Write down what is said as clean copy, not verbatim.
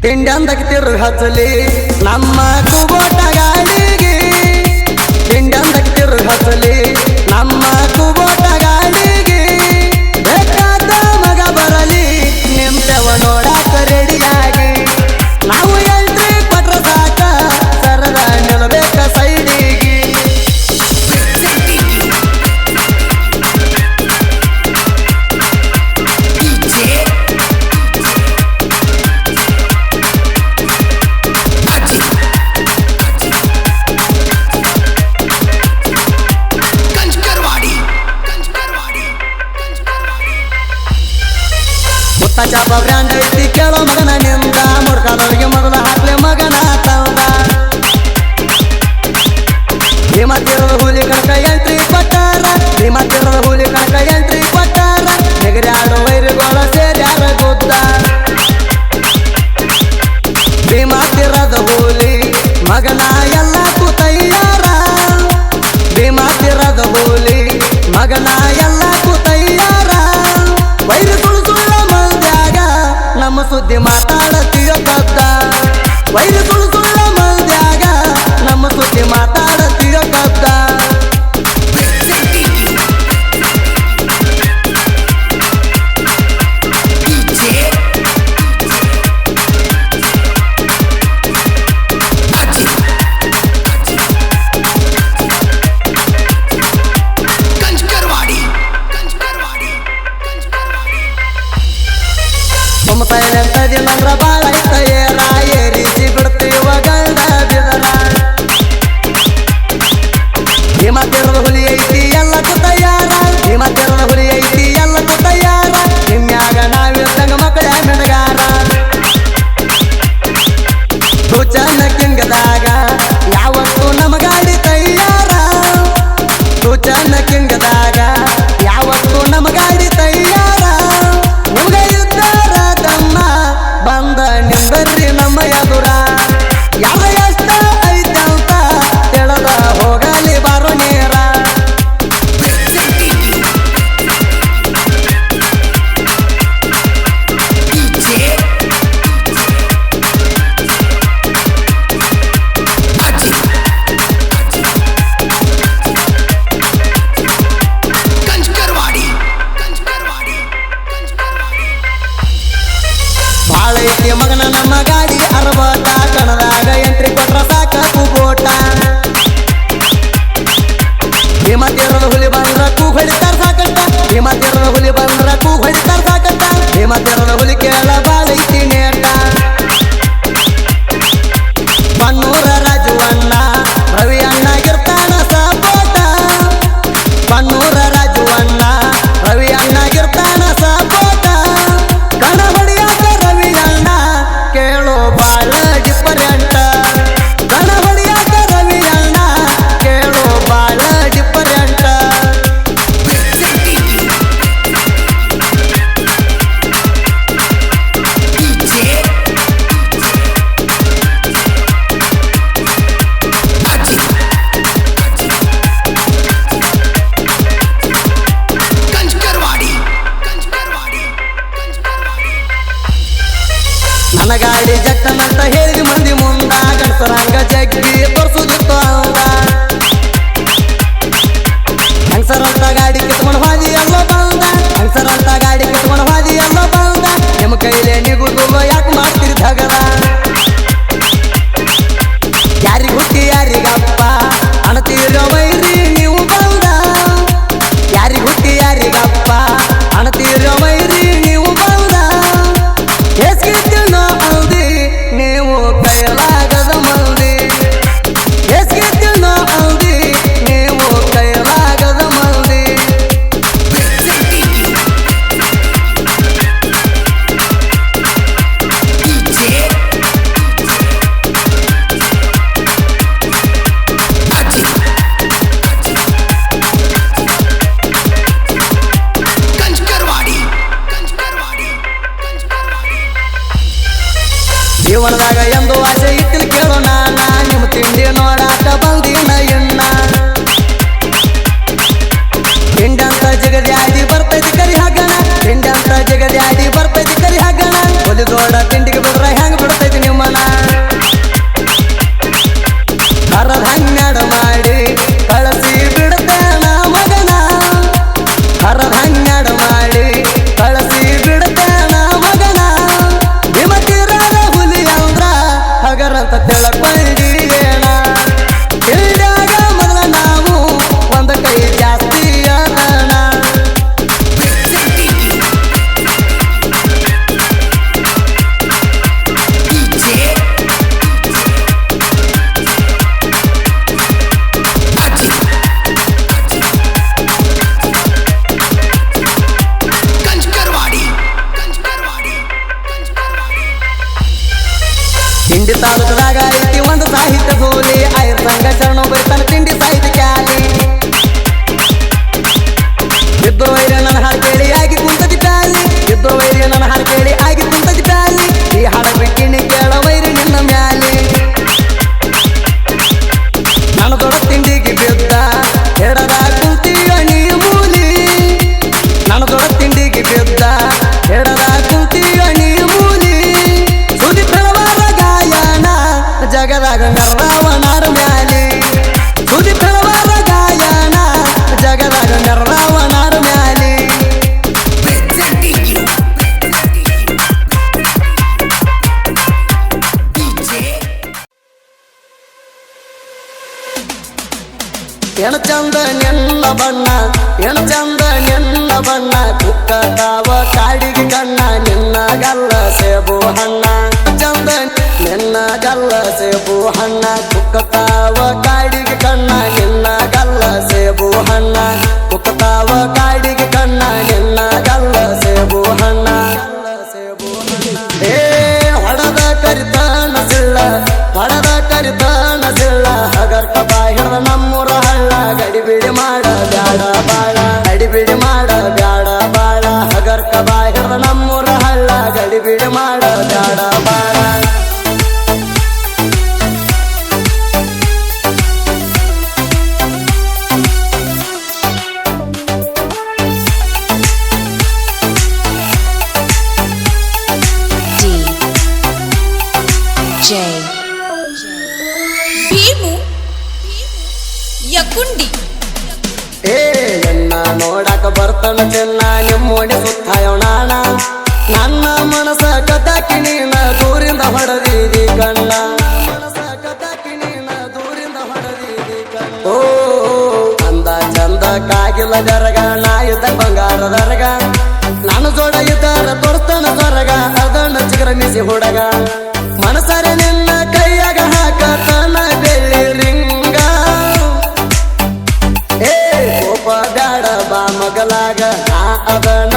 ತಿಂಡಂದಕ್ಕೆ ತಿರು ಹಚ್ಚಲಿ ನಮ್ಮ ಕುಬೋಟ ಗಾಡಿಗೆ ತಿಂಡಂದಕ್ಕೆ ತಿರು ಹಚ್ಚಲಿ ನಮ್ಮ ಕುಬೋಟ ಗಾಡಿಗೆ ಬೇಕಾದ ಮಗ ಬರಲಿ ನಿಂತೆವ ನೋಡಾಕ ರೆಡಿಯಾಗಿ ನಾವು ಎಂಟ್ರಿ ಕೊಟ್ರ ಸಾಕ ಸರದ ನಿಲ್ಬೇಕ ಸೈಡಿಗೆ ಚಾಪ ಬ್ರ್ಯಾಂಡ್ ಐತಿ ಕೇಳೋ ಮಗನ ನಿಂದ ಮುಡ್ಕಾದವ್ರಿಗೆ ಮೊದಲ ಹಾಕ್ಲೆ ಮಗನ ತಂದ ಭೀಮತಿರದ ಹುಲಿ ಕಣಕ ಎಂಟ್ರಿ ಕೊಟ್ಟಾರ ಭೀಮತಿರದ ಹುಲಿ ಕಣಕ ಎಂಟ್ರಿ ಕೊಟ್ಟಾರ ನೆಗರ್ಯಾಡು ವೈರಿಗೋಳ ಸೇರ್ಯಾರ ಗುದ್ದ ಭೀಮತಿರದ ಹುಲಿ ಮಗನ ಎಲ್ಲ ಕೂತಯ್ಯಾರ ಭೀಮತಿರದ ಹುಲಿ ಮಗನ ಎಲ್ಲ ಕೂತಯ್ಯಾರ ವೈರಿ ನಮ್ಮ ಸುದ್ದಿ ಮಾತಾಡತೀಯ ಕದ್ದ ವೈರಿ ಸುಳ್ಳ ಮಂದ್ಯಾಗ ನಮ್ಮ ಸುದ್ದಿ ಮಾತಾಡತೀಯ ಕದ್ದ ಅಂತದಿಲ್ಲಂದ್ರ ಬಾಳ ಐತಯ್ಯರ ಏರಿಸಿ ಬಿಡ್ತೀವ ಗಂಡ ಬಿದರ ಭೀಮತಿರದ ಹುಲಿ ಐತಿ ಎಲ್ಲ ತಯಾರ ಭೀಮತಿರದ ಹುಲಿ ಐತಿ ಎಲ್ಲ ತಯಾರ ನಿಮ್ಯಾಗ ನಾವಿದ್ದಂಗ ಮಕ್ಕಳ ಮೆಣಗಾರ ಸೂಚನ ಕಿಂಗದಾಗ ಯಾವತ್ತು ನಮ್ಮ ಗಾಡಿ ತಯಾರ ಸೂಚನ ಕಿಂಗದಾಗ ಯಾವತ್ತು ನಮ್ಮ ಗಾಡಿ ತಯಾರ ನಿಮ್ಗೆ ಬಂದ ನಿಂದರ್ರಿ ನಮ್ಮ ಎದುರ ಯಾವ ಎಷ್ಟ ಐತಂತ ತಿಳಿದ ಹೋಗಲಿ ಬಾರೋ ನೇರ ಬಾಳೈತಿ ಮಗನ ನಮ್ಮ ಗಾಡಿ ಅರವತ್ತ ಕಣದಾಗ ಎಂಟ್ರಿ ಕೊಟ್ರ ಸಾಕ ಕುಬೋಟ ಭೀಮತಿರದ ಹುಲಿ ಬಂದ್ರ ಕೂಗ್ ಹೊಡಿತಾರ ಸಾಕಂತ ಭೀಮತಿರದ ಹುಲಿ ಬಂದ್ರ ಕೂಗ್ ಹೊಡಿತಾರ ಸಾಕಂತ ಭೀಮತಿರದ ಹುಲಿ ಕೇಳ ಬಾಳೈತಿ ನೇಟ ಬನ್ನೂರ ರಾಜುವಣ್ಣ ರವಿ ಅಣ್ಣಗಿರ್ತಾನ ಸಪೋಟ ಬನ್ನೂರ ರಾಜುವಣ್ಣ ರವಿ ಅಣ್ಣಗಿರ್ತಾನ ಸಪೋಟ ಕಣ ಹೊಡಿಯಾಕ ರವಿ ಅಣ್ಣ ಕೇಳೋ ಬಾಳ ಡಿಫರೆಂಟ್ ಕಣ ಹೊಡಿಯಾಕ ರವಿ ಅಣ್ಣ ಕೇಳೋ ಬಾಳ ಡಿಫರೆಂಟ್ ನನ್ನ ಗಾಡಿ ಜಕ್ಕನಂತ ಹೇಳಿದ ಮಂದಿ ಮುಂದ ಗಣಸರಂಗ ಜಗ್ಗಿ ತೋರ್ಸುದಿತ್ತು ಅಂದ ಹಂಗಸರಂತ ಗಾಡಿ ಕಿತ್ಕೊಂಡು ಹಾದಿ ಎಲ್ಲ ಬಂದ ಹಂಗಸರಂತ ಗಾಡಿ ಕಿತ್ಕೊಂಡು ಹಾದಿ ಎಲ್ಲ ಬಂದ ನಿಮ್ಮ ಕೈಲೇ ನಿಗುದು ಯಾಕೆ ಮಾಡ್ತೀರಿ ಧಗದ ಯಾರಿಗೆ ಹುಟ್ಟಿ ಯಾರಿಗಪ್ಪ ಅಣತೀರೋ ವೈರಿ ನೀವು ಬಂದ ಯಾರಿಗೆ ಹುಟ್ಟಿ ಯಾರಿಗಪ್ಪ ಅಣತೀರೋ ವೈರಿ ನೀವು ಬಂದ ಎಸ್ಗಿತ್ತಿನೋ ಅಲ್ದಿ ನೀವು ಕೈಲಾಗದ ಮಂದಿ ಎಸ್ಗಿತ್ತಿನೋ ಅಲ್ದಿ ನೀವು ಕೈಲಾಗದ ಮಂದಿ ಜೀವನದಾಗ ಎಂದು ಆಸೆ ಇಟ್ಟಿಲ್ ಕೇಳೋ ನಾನ ನಿಮ್ಮ ತಿಂಡಿ ನೋಡಾಕ ಬಂದಿನ ಎಣ್ಣ ತಿಂಡಂತ ಜಗದ್ಯಾಡಿ ಬರ್ತೈತಿ ಕರಿ ಹಾಗಣ ತಿಂಡಂತ ಜಗದ್ಯಾಡಿ ಬರ್ತೈತಿ ಕರಿ ಹಾಗಣ ಹೊಲಿದೋಡ ತಿಂಡಿಗೆ ಬಿಡ್ರ ಹೆಂಗ್ ಬಿಡ್ತೈತಿ ತಿಂಡಿ ತಾಲೂಕದಾಗ ಐತಿ ಒಂದು ಸಾಹಿತ್ಯ ಭೂಲಿ ಆಯುರ್ ಸಂಘ ಶರಣ ಬೈತಾನ ತಿಂಡಿ ಸಾಹಿತ್ಯ ಕ್ಯಾಲಿ ಇದ್ದ ವೈರ್ಯ ನನ್ನ ಹಾಡು ಕೇಳಿ ಆಗಿ ಕುಂತದಿ ಪ್ಯಾಲಿ ಇದ್ದ ವೈರ್ಯ ನನ್ನ ಹಾಡು ಕೇಳಿ ಆಗಿ ಕುಂತದಿ ಪ್ಯಾಲಿ ಈ ಹಾಡ ಬಿಕ್ಕಿಣಿ ಕೇಳ ವೈರಿ ನಿನ್ನ ಮ್ಯಾಲಿ ನಾನು ದೊಡ್ಡ ತಿಂಡಿಗೆ ಬಿದ್ದ ಎಡದ ಕುಂತೀಯ ನೀ ಮೂಲಿ ನಾನು ದೊಡ್ಡ ತಿಂಡಿಗೆ ಬಿದ್ದ ಎಡದ ಕುಂತೀಯ ನೀ ಮೂಲಿ ಸುದಿ ಪ್ರವಾರ ಗಾಯನ ಜಗದಾಗ ಮೆರವನಾರ ಮ್ಯಾಲಿ ಸುದಿ ಪ್ರವಾರ ಗಾಯನ ಜಗದಾಗ ಮೆರವನಾರ ಮ್ಯಾಲಿ ಎಣ ಚಂದ ನೆನ್ನ ಬಣ್ಣ ಎಣ ಚಂದ ನೆನ್ನ ಬಣ್ಣ ಕುಕ್ಕತಾವ ಕಾಡಿಗೆ ಕಣ್ಣ ನಿನ್ನ ಗಲ್ಲ ಸೇಬು ಹಣ್ಣ ಚಂದ ನಿನ್ನ ಗಲ್ಲ ಸೇಬು ಹಣ್ಣ ಕುಕ್ಕತಾವ ಕಾಡಿಗೆ ಕಣ್ಣ ನಿನ್ನ ಗಲ್ಲ ಸೇಬು ಹಣ್ಣ ಕುಕ್ಕತಾವ ಕಾಡಿಗೆ ಕಣ್ಣ ನಿನ್ನ ಗಲ್ಲ ಸೇಬು ಹಣ್ಣ ಏ ಹೊಡದ ಕರಿತಾನ ಸಿಳ್ಳ ಹೊಡದ ಕರಿತಾನ ಸಿಳ್ಳ ಹಗರ್ಕ ಬಾಹಿರ ನಮ್ಮೂರ ಹಳ್ಳ ಗಡಿಬಿಡಿ ಮಾಡ ಬ್ಯಾಡ ಬಾಳ ಗಡಿಬಿಡಿ ಮಾಡ ಬ್ಯಾಡ ಬಾಳ ಹಗರ್ಕ ಬಾಹಿರ ನಮ್ಮೂರ ಹಳ್ಳ ಗಡಿಬಿಡಿ ಮಾಡ ಬ್ಯಾಡ ಬಾಳ ಭೀಮು ಯಕುಂಡಿ ಏ ಎನ್ನ ನೋಡಾಕ ಬರ್ತಾನ ಚೆನ್ನ ನಿಮ್ಮೋಡಿ ಸುತ್ತಾಯೋಣ ನನ್ನ ಮನಸ ಕದಾಕಿ ನೀನ ದೂರಿಂದ ಹೊಡೆದಿದಿ ಕಣ್ಣ ಮನಸ ಕದಾಕಿ ನೀನ ದೂರಿಂದ ಹೊಡೆದಿದಿ ಕಣ್ಣ ಓ ಅಂದ ಚಂದ ಕಾಗಿಲ್ಲ ಜರಗ ನಾ ಇದ್ದ ಬಂಗಾರ ದರಗ ನಾನು ಜೋಡ ಇದ್ದಾರ ತೋರ್ತಾನ ಸ್ವರಗ ಅದನ್ನ ಚಿಗರ ಮಿಸಿ ಹುಡಗ ಮನಸರೆ ನಿನ್ನ ಕೈಯಾಗ ಹಾಕತನ ಬೆಳ್ಳಿ ರಿಂಗ ಏ ಕೋಪ ಬ್ಯಾಡ ಬಾ ಮಗಲಾಗ ನಾ ಅದನ್ನ